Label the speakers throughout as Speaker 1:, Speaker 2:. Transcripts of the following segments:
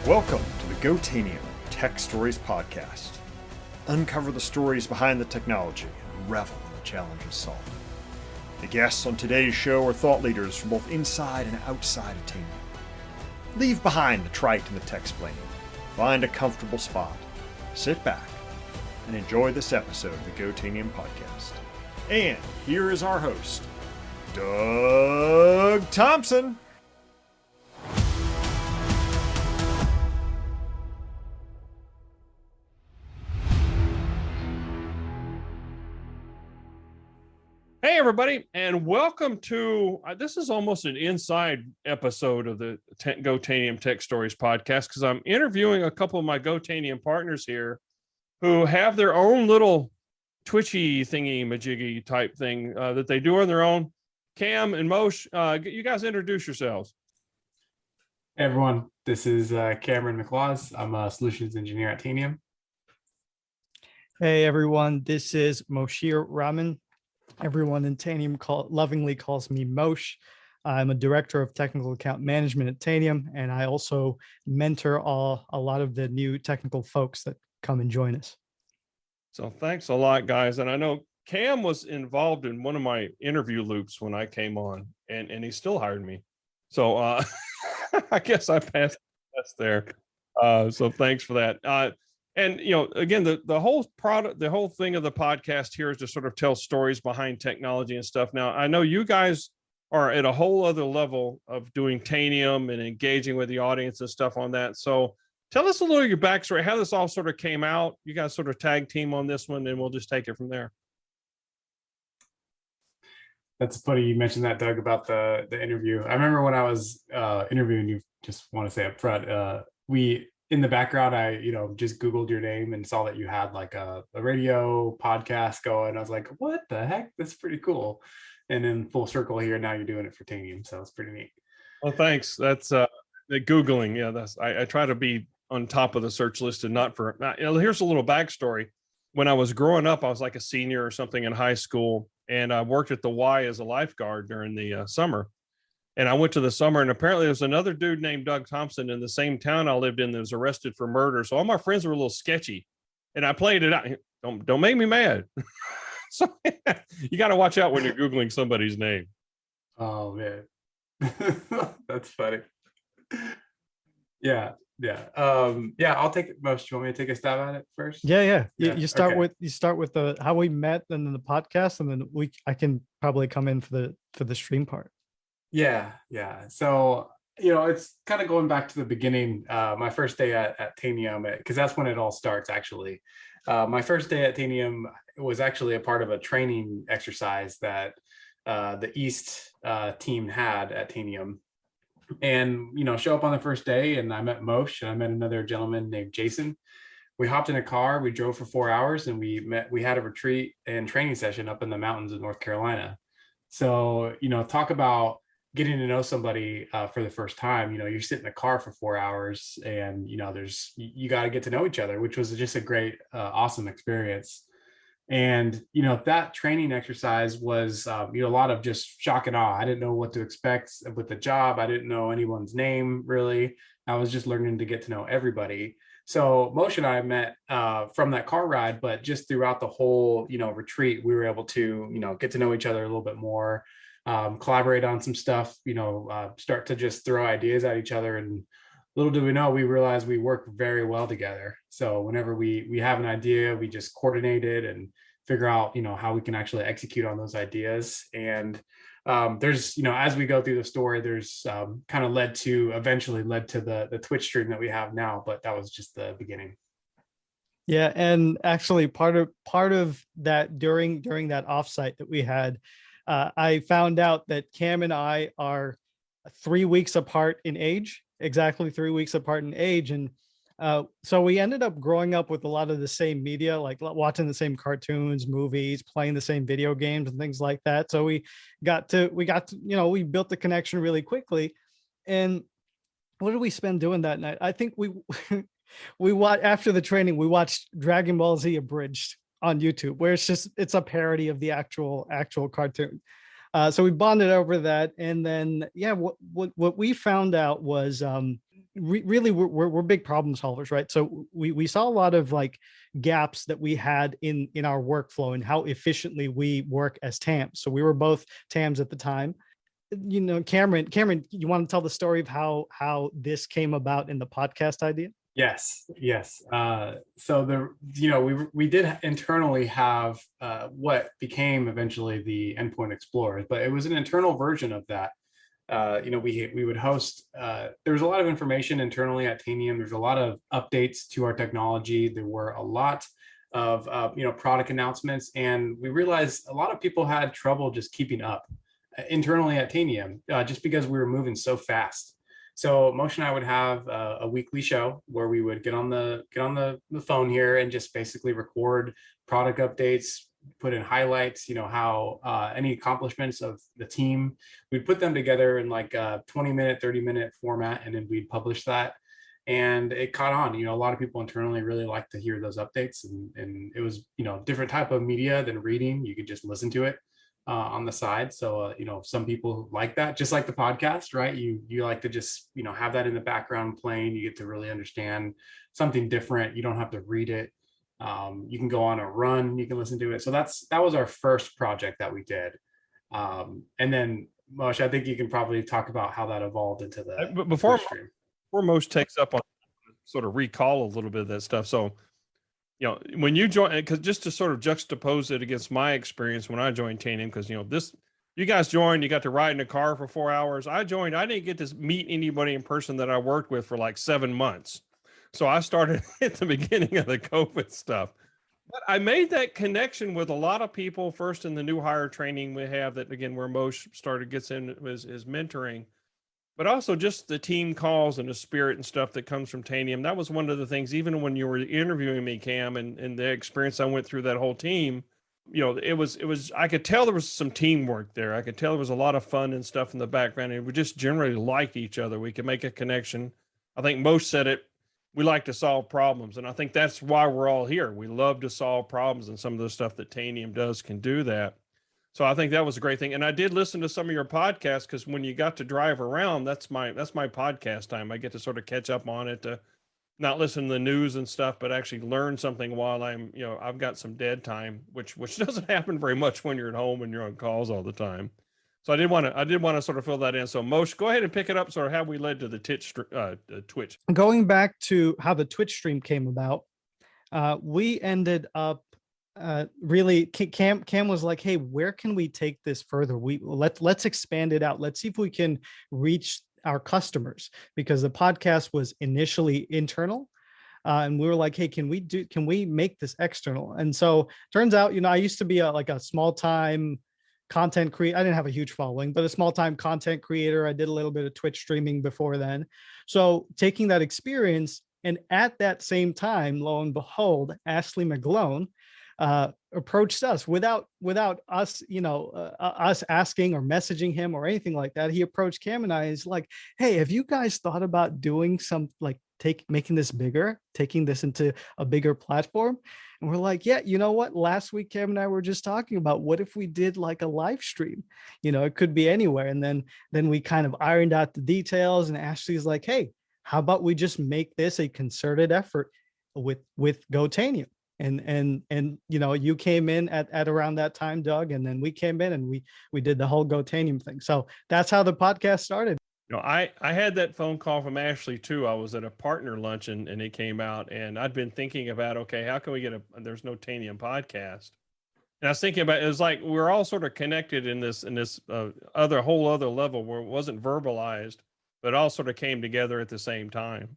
Speaker 1: Welcome to the Tanium Tech Stories Podcast. Uncover the stories behind the technology and revel in the challenges solved. The guests on today's show are thought leaders from both inside and outside of Tanium. Leave behind the trite and the tech-splaining. Find a comfortable spot, sit back, and enjoy this episode of the Tanium Podcast. And here is our host, Doug Thompson.
Speaker 2: Hey, everybody, and welcome to this is almost an inside episode of the Tanium Tech Stories podcast because I'm interviewing a couple of my Tanium partners here who have their own little twitchy thingy majiggy type thing that they do on their own. Cam and Mosh, you guys introduce yourselves.
Speaker 3: Hey everyone, this is Cameron McLaws. I'm a solutions engineer at Tanium.
Speaker 4: Hey everyone, this is Moshiur Rahman. Everyone in Tanium lovingly calls me Mosh. I'm a director of technical account management at Tanium, and I also mentor a lot of the new technical folks that come and join us.
Speaker 2: So thanks a lot, guys. And I know Cam was involved in one of my interview loops when I came on, and he still hired me. So I guess I passed there. So thanks for that. And, you know, again, the whole product, the whole thing of the podcast here is to sort of tell stories behind technology and stuff. Now, I know you guys are at a whole other level of doing Tanium and engaging with the audience and stuff on that. So tell us a little of your backstory, how this all sort of came out. You guys sort of tag team on this one, and we'll just take it from there.
Speaker 3: That's funny you mentioned that, Doug, about the interview. I remember when I was interviewing you, just want to say up front, in the background, I, just Googled your name and saw that you had like a radio podcast going. I was like, what the heck? That's pretty cool. And then full circle here, now you're doing it for Tanium. So it's pretty neat.
Speaker 2: Well, thanks. That's the Googling. Yeah, I try to be on top of the search list and not for, here's a little backstory. When I was growing up, I was like a senior or something in high school, and I worked at the Y as a lifeguard during the summer. And I went to the summer, and apparently there was another dude named Doug Thompson in the same town I lived in that was arrested for murder. So all my friends were a little sketchy, and I played it out. Don't make me mad. So you got to watch out when you're Googling somebody's name.
Speaker 3: Oh man, that's funny. Yeah. I'll take it. Most, you want me to take a stab at it first?
Speaker 4: Yeah. You start with the how we met, and then the podcast, and then I can probably come in for the stream part.
Speaker 3: Yeah. So, it's kind of going back to the beginning. My first day at Tanium, because that's when it all starts, actually. My first day at Tanium was actually a part of a training exercise that the East team had at Tanium. And, show up on the first day, and I met Mosh, and I met another gentleman named Jason. We hopped in a car, we drove for 4 hours, and we had a retreat and training session up in the mountains of North Carolina. So, talk about getting to know somebody for the first time. You sit in the car for 4 hours, and you got to get to know each other, which was just a great awesome experience. And that training exercise was a lot of just shock and awe. I didn't know what to expect with the job. I didn't know anyone's name, really. I was just learning to get to know everybody. So Mosh and I met from that car ride, but just throughout the whole retreat, we were able to get to know each other a little bit more. Collaborate on some stuff, start to just throw ideas at each other. And little do we know, we realized we work very well together. So whenever we have an idea, we just coordinate it and figure out, how we can actually execute on those ideas. And there's, as we go through the story, there's kind of eventually led to the Twitch stream that we have now, but that was just the beginning.
Speaker 4: Yeah. And actually part of that during that offsite that we had, I found out that Cam and I are 3 weeks apart in age, exactly 3 weeks apart in age. And so we ended up growing up with a lot of the same media, like watching the same cartoons, movies, playing the same video games and things like that. So we got to, we built the connection really quickly. And what did we spend doing that night? I think we watched, after the training, we watched Dragon Ball Z Abridged on YouTube, where it's a parody of the actual cartoon. So we bonded over that. And then, what we found out was really we're big problem solvers, right? So we saw a lot of like gaps that we had in our workflow and how efficiently we work as TAMs. So we were both TAMs at the time. Cameron, you want to tell the story of how this came about in the podcast idea?
Speaker 3: Yes. So we did internally have what became eventually the Endpoint Explorers, but it was an internal version of that. We would host. There was a lot of information internally at Tanium. There's a lot of updates to our technology. There were a lot of product announcements, and we realized a lot of people had trouble just keeping up internally at Tanium, just because we were moving so fast. So Mosh and I would have a weekly show where we would get on the phone here and just basically record product updates, put in highlights, how any accomplishments of the team. We'd put them together in like a 20-minute, 30-minute format, and then we'd publish that. And it caught on. A lot of people internally really like to hear those updates, and it was different type of media than reading. You could just listen to it on the side. So some people like that, just like the podcast, right? You like to just have that in the background playing. You get to really understand something different. You don't have to read it. You can go on a run, you can listen to it. So that was our first project that we did. And then Mosh, I think you can probably talk about how that evolved into the
Speaker 2: before
Speaker 3: stream.
Speaker 2: Mosh takes up on sort of recall a little bit of that stuff. So when you join, because just to sort of juxtapose it against my experience when I joined Tanium, because you guys joined, you got to ride in a car for 4 hours. I joined, I didn't get to meet anybody in person that I worked with for like 7 months. So I started at the beginning of the COVID stuff. But I made that connection with a lot of people first in the new hire training we have, that again, where Mosh gets in is mentoring, but also just the team calls and the spirit and stuff that comes from Tanium. That was one of the things, even when you were interviewing me, Cam, and the experience I went through that whole team, it was, I could tell there was some teamwork there. I could tell there was a lot of fun and stuff in the background, and we just generally liked each other. We could make a connection. I think Mosh said it. We like to solve problems. And I think that's why we're all here. We love to solve problems, and some of the stuff that Tanium does can do that. So I think that was a great thing. And I did listen to some of your podcasts, because when you got to drive around, that's my podcast time. I get to sort of catch up on it, to not listen to the news and stuff, but actually learn something while I'm, I've got some dead time, which doesn't happen very much when you're at home and you're on calls all the time. So I did want to sort of fill that in. So Mosh, go ahead and pick it up. Sort of how we led to the Twitch.
Speaker 4: Going back to how the Twitch stream came about, we ended up really, Cam was like, hey, where can we take this further? Let's expand it out. Let's see if we can reach our customers, because the podcast was initially internal. And we were like, hey, can we make this external? And so turns out, I used to be a small time content creator. I didn't have a huge following, but a small time content creator. I did a little bit of Twitch streaming before then. So taking that experience, and at that same time, lo and behold, Ashley McLaws approached us without us, us asking or messaging him or anything like that. He approached Cam and I. He's like, hey, have you guys thought about doing some, making this bigger, taking this into a bigger platform? And we're like, yeah, you know what? Last week, Cam and I were just talking about, what if we did like a live stream? It could be anywhere. And then we kind of ironed out the details, and Ashley's like, hey, how about we just make this a concerted effort with GoTanium? And you came in at around that time, Doug, and then we came in and we did the whole GoTanium thing. So that's how the podcast started.
Speaker 2: I had that phone call from Ashley too. I was at a partner lunch and it came out, and I'd been thinking about, okay, how can we get there's no Tanium podcast. And I was thinking about, it was like, we're all sort of connected in this whole other level where it wasn't verbalized, but it all sort of came together at the same time.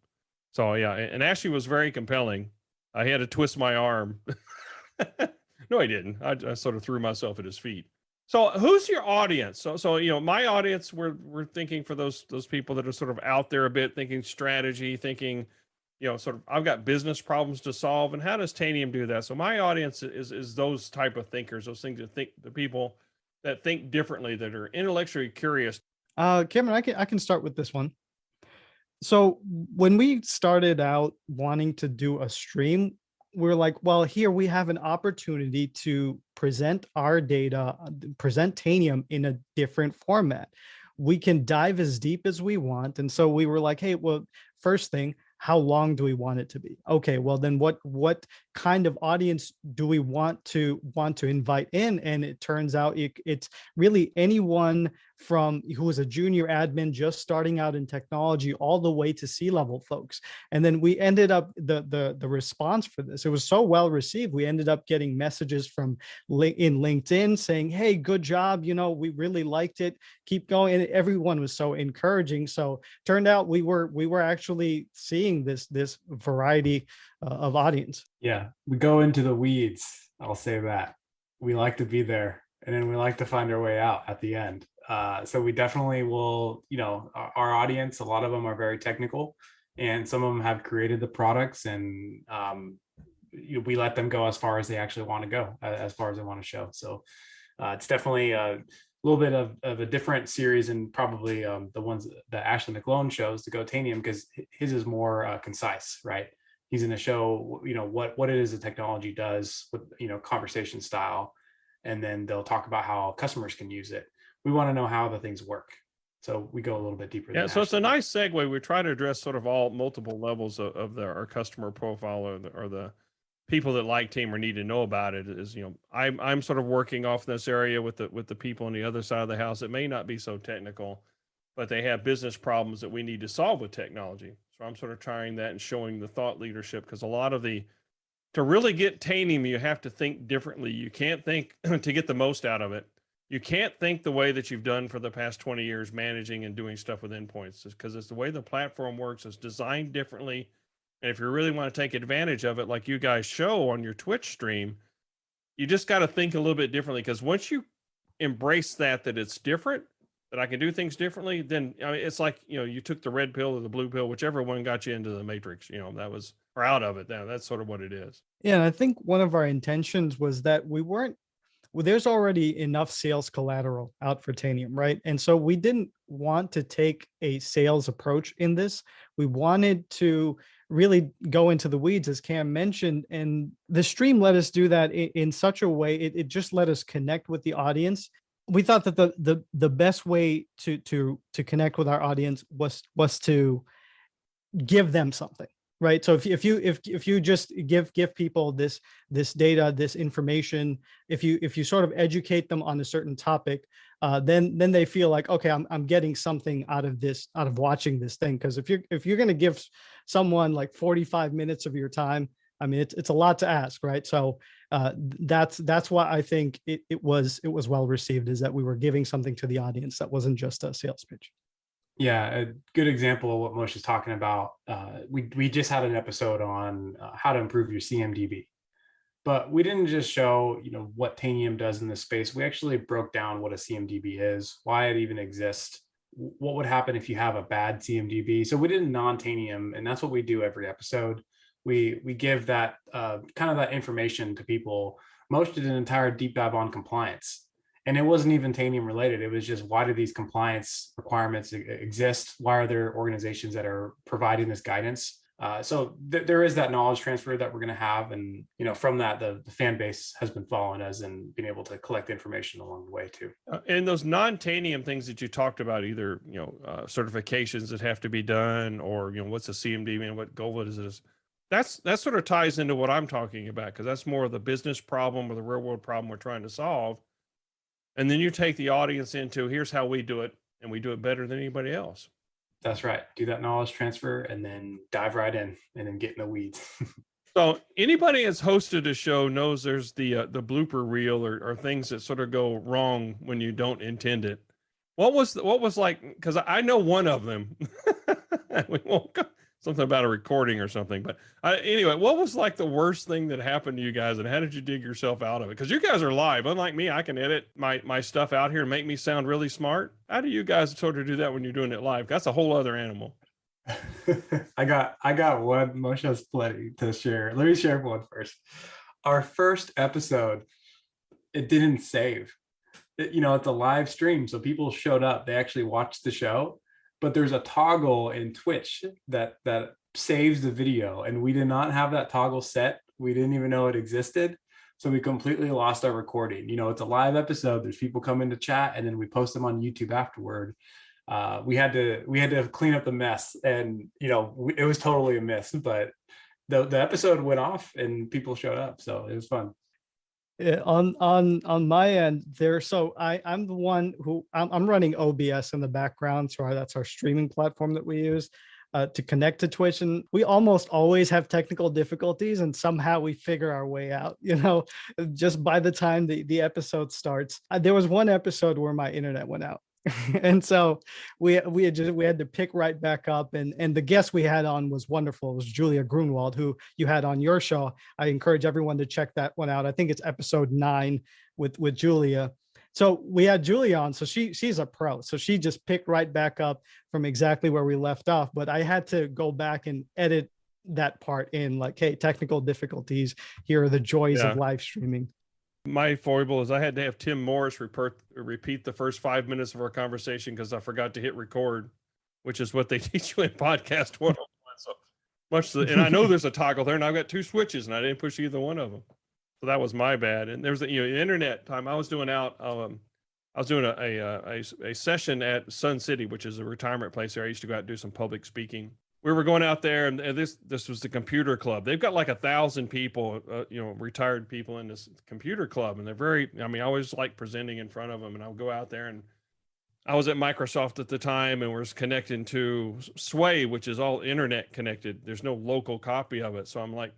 Speaker 2: So yeah. And Ashley was very compelling. I had to twist my arm. No, I didn't. I sort of threw myself at his feet. So who's your audience? So my audience, we're thinking for those people that are sort of out there a bit, thinking strategy, thinking, sort of, I've got business problems to solve, and how does Tanium do that? So my audience is those type of thinkers, those things that think, the people that think differently, that are intellectually curious.
Speaker 4: Cameron, I can start with this one. So when we started out wanting to do a stream, we're like, well, here we have an opportunity to present our data, present Tanium in a different format. we can dive as deep as we want. And so we were like, hey, well, first thing, how long do we want it to be? Okay, well then what kind of audience do we want to invite in? And it turns out it's really anyone from who is a junior admin just starting out in technology all the way to C-level folks. And then we ended up the response for this, it was so well received. We ended up getting messages from in LinkedIn saying, hey, good job, we really liked it, keep going. And everyone was so encouraging. So turned out we were actually seeing this variety of audience.
Speaker 3: Yeah, we go into the weeds, I'll say that. We like to be there, and then we like to find our way out at the end. So we definitely will, our audience, a lot of them are very technical, and some of them have created the products, and we let them go as far as they actually want to go, as far as they want to show. So it's definitely a little bit of a different series, and probably the ones that Ashley McLaws shows to go Tanium, because his is more concise, right? He's going to show, what it is the technology does with, conversation style, and then they'll talk about how customers can use it. We want to know how the things work. So we go a little bit deeper.
Speaker 2: Yeah, so it's a nice segue. We try to address sort of all multiple levels of our customer profile, or the people that like team or need to know about it. Is, I'm sort of working off this area with the people on the other side of the house that may not be so technical, but they have business problems that we need to solve with technology. So I'm sort of trying that and showing the thought leadership, because a lot of to really get Tanium, you have to think differently. You can't think to get the most out of it. You can't think the way that you've done for the past 20 years, managing and doing stuff with endpoints, because it's the way the platform works. It's designed differently. And if you really want to take advantage of it, like you guys show on your Twitch stream, you just got to think a little bit differently, because once you embrace that it's different, that I can do things differently, then it's like, you took the red pill or the blue pill, whichever one got you into the matrix, that was, or out of it. Now that's sort of what it is.
Speaker 4: Yeah. And I think one of our intentions was that there's already enough sales collateral out for Tanium, right? And so we didn't want to take a sales approach in this. We wanted to really go into the weeds, as Cam mentioned, and the stream let us do that in such a way, it just let us connect with the audience. We thought that the best way to connect with our audience was to give them something, right? So if you just give people this data, this information, if you sort of educate them on a certain topic, then they feel like, okay, I'm getting something out of watching this thing. Because if you're going to give someone like 45 minutes of your time, I mean, it's a lot to ask, right? So that's why I think it was well received, is that we were giving something to the audience that wasn't just a sales pitch.
Speaker 3: Yeah, a good example of what Mosh is talking about. We just had an episode on how to improve your CMDB, but we didn't just show what Tanium does in this space. We actually broke down what a CMDB is, why it even exists, what would happen if you have a bad CMDB. So we did non-Tanium, and that's what we do every episode. We give that kind of that information to people. Mosh did an entire deep dive on compliance, and it wasn't even Tanium related. It was just, why do these compliance requirements exist? Why are there organizations that are providing this guidance? So there is that knowledge transfer that we're going to have, and from that, the fan base has been following us and being able to collect information along the way too. And
Speaker 2: those non-Tanium things that you talked about, either certifications that have to be done, or what's a CMD and what goal is this? That sort of ties into what I'm talking about, because that's more of the business problem or the real world problem we're trying to solve. And then you take the audience into, here's how we do it, and we do it better than anybody else.
Speaker 3: That's right. Do that knowledge transfer and then dive right in and then get in the weeds.
Speaker 2: So anybody that's hosted a show knows there's the blooper reel or things that sort of go wrong when you don't intend it. What was like, because I know one of them. We won't go, something about a recording or something. But anyway, what was like the worst thing that happened to you guys, and how did you dig yourself out of it? Because you guys are live. Unlike me, I can edit my stuff out here and make me sound really smart. How do you guys sort of do that when you're doing it live? That's a whole other animal.
Speaker 3: I got one. Mosh has plenty to share. Let me share one first. Our first episode, it didn't save. It's a live stream, so people showed up. They actually watched the show. But there's a toggle in Twitch that saves the video, and we did not have that toggle set. We didn't even know it existed. So we completely lost our recording. It's a live episode. There's people coming to chat, and then we post them on YouTube afterward. we had to clean up the mess, and it was totally a mess, but the episode went off and people showed up, so it was fun.
Speaker 4: Yeah, on my end there, so I'm the one who I'm running OBS in the background, so that's our streaming platform that we use to connect to Twitch, and we almost always have technical difficulties, and somehow we figure our way out, just by the time the episode starts. There was one episode where my internet went out. And so we had to pick right back up, and the guest we had on was wonderful. It was Julia Grunwald, who you had on your show. I encourage everyone to check that one out. I think it's episode 9 with Julia. So we had Julia on, so she's a pro, so she just picked right back up from exactly where we left off, but I had to go back and edit that part in, like, hey, technical difficulties, here are the joys of live streaming.
Speaker 2: My foible is I had to have Tim Morris repeat the first 5 minutes of our conversation because I forgot to hit record, which is what they teach you in podcast 101. So much, and I know there's a toggle there, and I've got 2 switches, and I didn't push either one of them. So that was my bad. And there's the internet time. I was doing a session at Sun City, which is a retirement place there. I used to go out and do some public speaking. We were going out there, and this was the computer club. They've got like 1,000 people, retired people in this computer club, and they're very. I mean, I always like presenting in front of them, and I'll go out there, and I was at Microsoft at the time, and was connecting to Sway, which is all internet connected. There's no local copy of it, so I'm like,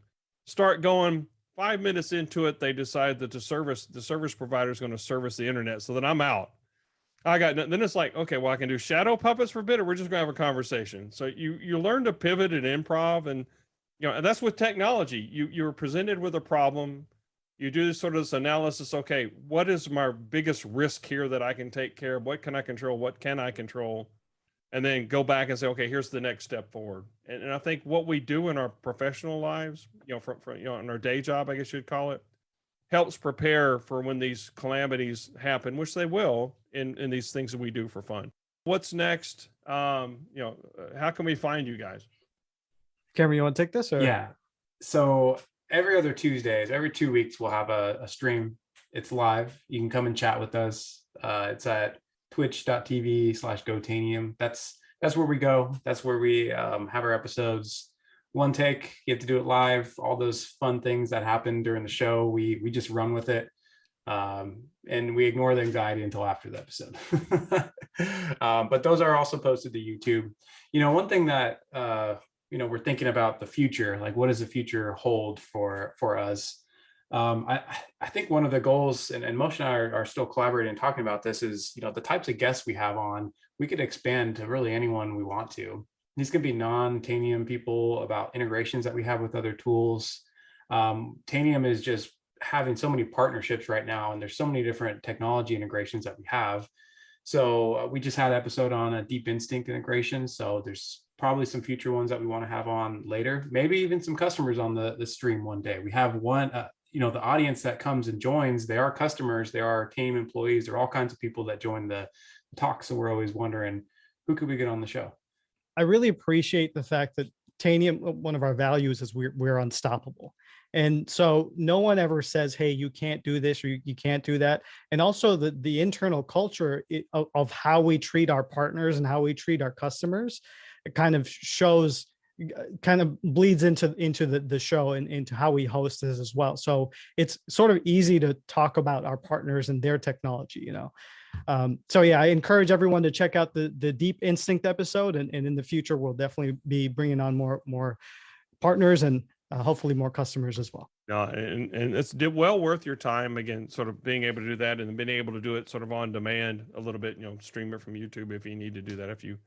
Speaker 2: start going. 5 minutes into it, they decide that the service provider is going to service the internet, so then I'm out. Then it's like, okay, well, I can do shadow puppets for a bit, or we're just gonna have a conversation. So you learn to pivot and improv, and and that's with technology. You're presented with a problem, you do this analysis. Okay, what is my biggest risk here that I can take care of? What can I control? What can I control? And then go back and say, okay, here's the next step forward. And I think what we do in our professional lives, in our day job, I guess you'd call it, helps prepare for when these calamities happen, which they will in these things that we do for fun. What's next? How can we find you guys?
Speaker 4: Cameron, you want to take this? Or?
Speaker 3: Yeah. So every other Tuesdays, every 2 weeks, we'll have a stream. It's live. You can come and chat with us. It's at twitch.tv/GoTanium. That's where we go. That's where we have our episodes. One take, you have to do it live. All those fun things that happen during the show, we just run with it. And we ignore the anxiety until after the episode. But those are also posted to YouTube. One thing that we're thinking about the future, like what does the future hold for us? I think one of the goals, and Mosh and I are still collaborating and talking about this, is the types of guests we have on, we could expand to really anyone we want to. These could be non-Tanium people, about integrations that we have with other tools. Tanium is just having so many partnerships right now, and there's so many different technology integrations that we have. So we just had an episode on a Deep Instinct integration. So there's probably some future ones that we want to have on later, maybe even some customers on the stream one day. We have one, the audience that comes and joins, they are customers, they are team employees, there are all kinds of people that join the talk. So we're always wondering, who could we get on the show?
Speaker 4: I really appreciate the fact that Tanium, one of our values is we're unstoppable. And so no one ever says, hey, you can't do this or you can't do that. And also the internal culture of how we treat our partners and how we treat our customers, it kind of bleeds into the show and into how we host this as well. So it's sort of easy to talk about our partners and their technology, So yeah, I encourage everyone to check out the Deep Instinct episode, and in the future we'll definitely be bringing on more partners and hopefully more customers as well.
Speaker 2: No, and it's well worth your time, again, sort of being able to do that and being able to do it sort of on demand a little bit, stream it from YouTube if you need to do that, if you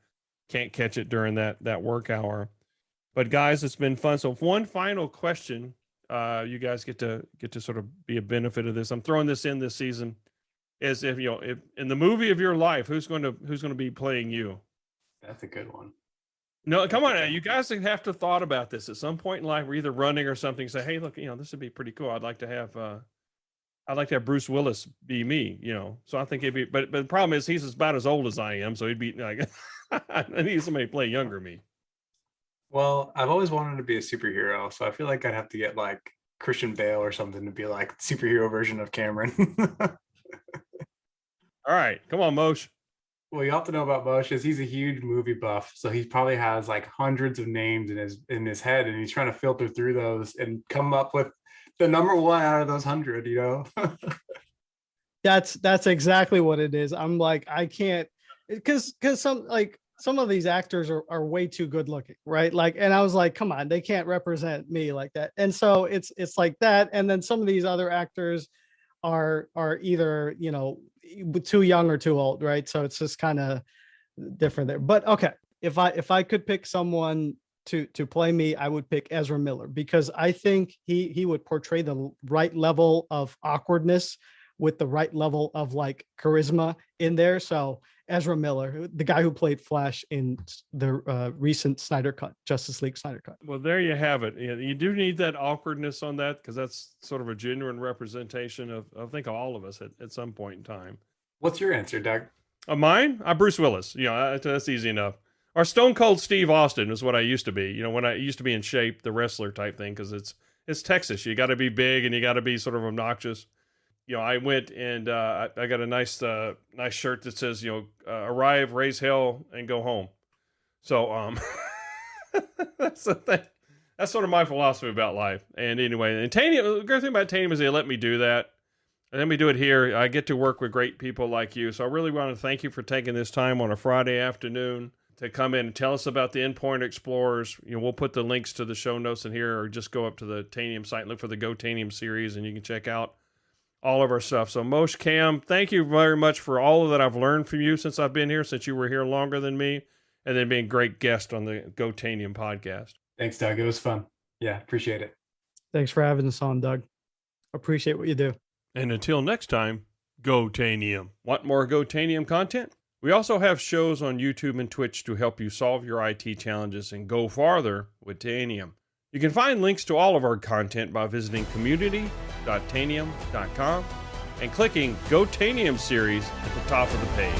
Speaker 2: can't catch it during that work hour. But guys, it's been fun. So one final question, you guys get to sort of be a benefit of this. I'm throwing this in this season. Is if in the movie of your life, who's going to be playing you?
Speaker 3: That's a good one.
Speaker 2: No, come on now. You guys have to thought about this at some point in life. We're either running or something. Say, hey, look, this would be pretty cool. I'd like to have Bruce Willis be me. So I think it'd be. But the problem is he's about as old as I am, so he'd be like, I need somebody to play younger me.
Speaker 3: Well, I've always wanted to be a superhero, so I feel like I'd have to get like Christian Bale or something to be like superhero version of Cameron.
Speaker 2: All right, come on, Mosh.
Speaker 3: What you have to know about Mosh is he's a huge movie buff, so he probably has like hundreds of names in his head, and he's trying to filter through those and come up with the number one out of those 100. You know,
Speaker 4: That's exactly what it is. I'm like, I can't, because some of these actors are way too good looking, right? Like, and I was like, come on, they can't represent me like that. And so it's like that. And then some of these other actors are either, you know, too young or too old, right? So it's just kind of different there. But okay, if I could pick someone to play me, I would pick Ezra Miller, because I think he would portray the right level of awkwardness with the right level of like charisma in there. So Ezra Miller, the guy who played Flash in the recent Snyder Cut, Justice League Snyder Cut.
Speaker 2: Well, there you have it. You do need that awkwardness on that, because that's sort of a genuine representation of, I think, all of us at some point in time.
Speaker 3: what's your answer, Doug?
Speaker 2: Mine? Bruce Willis. You know, that's easy enough. Or Stone Cold Steve Austin is what I used to be. You know, when I used to be in shape, the wrestler type thing, because it's Texas. You got to be big and you got to be sort of obnoxious. You know, I went and I got a nice shirt that says, you know, arrive, raise hell, and go home. So that's the thing. That's sort of my philosophy about life. And anyway, and Tanium, the great thing about Tanium is they let me do that. And let me do it here. I get to work with great people like you. So I really want to thank you for taking this time on a Friday afternoon to come in and tell us about the Endpoint Explorers. You know, we'll put the links to the show notes in here, or just go up to the Tanium site and look for the Go Tanium series, and you can check out all of our stuff. So Mosh, Cam, thank you very much for all of that I've learned from you since I've been here, since you were here longer than me, and then being a great guest on the Go Tanium podcast.
Speaker 3: Thanks, Doug. It was fun. Yeah, appreciate it.
Speaker 4: Thanks for having us on, Doug. Appreciate what you do.
Speaker 2: And until next time, Go Tanium. Want more Go Tanium content? We also have shows on YouTube and Twitch to help you solve your IT challenges and go farther with Tanium. You can find links to all of our content by visiting community.tanium.com and clicking Go Tanium series at the top of the page.